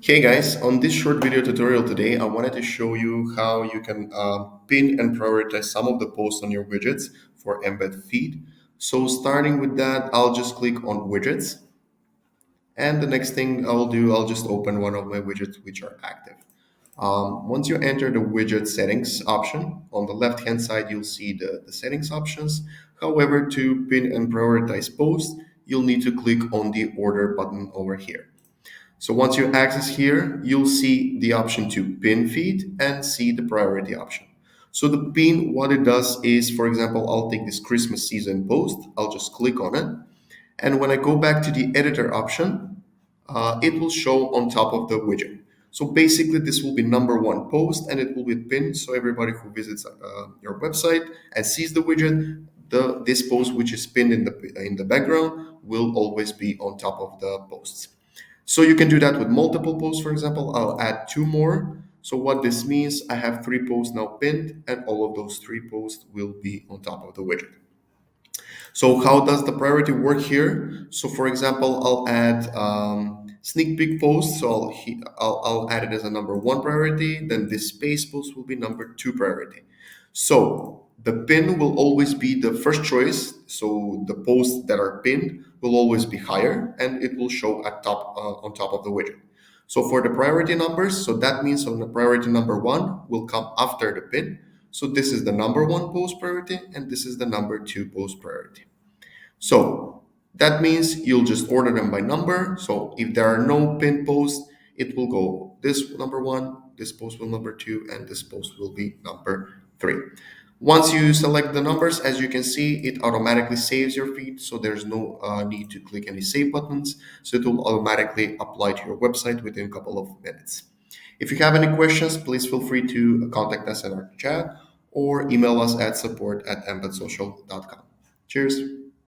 Hey guys, on this short video tutorial today, I wanted to show you how you can pin and prioritize some of the posts on your widgets for embed feed. So starting with that, I'll just click on widgets. And the next thing I'll do, I'll just open one of my widgets which are active. Once you enter the widget settings option, on the left-hand side, you'll see the settings options. However, to pin and prioritize posts, you'll need to click on the order button over here. So once you access here, you'll see the option to pin feed and see the priority option. So the pin, what it does is, for example, I'll take this Christmas season post, I'll just click on it. And when I go back to the editor option, it will show on top of the widget. So basically this will be number one post and it will be pinned. So everybody who visits your website and sees the widget, this post which is pinned in the background will always be on top of the posts. So you can do that with multiple posts. For example, I'll add two more. So what this means, I have three posts now pinned and all of those three posts will be on top of the widget. So how does the priority work here? So for example, I'll add sneak peek post. So I'll add it as a number one priority. Then this space post will be number two priority. So the pin will always be the first choice. So the posts that are pinned will always be higher and it will show at top on top of the widget. So for the priority numbers, so that means on the priority number one will come after the pin. So this is the number one post priority and this is the number two post priority. So that means you'll just order them by number. So if there are no pin posts, it will go this number one, this post will number two, and this post will be number three. Once you select the numbers, as you can see, it automatically saves your feed. So there's no need to click any save buttons. So it will automatically apply to your website within a couple of minutes. If you have any questions, please feel free to contact us in our chat or email us at support@embedsocial.com. Cheers.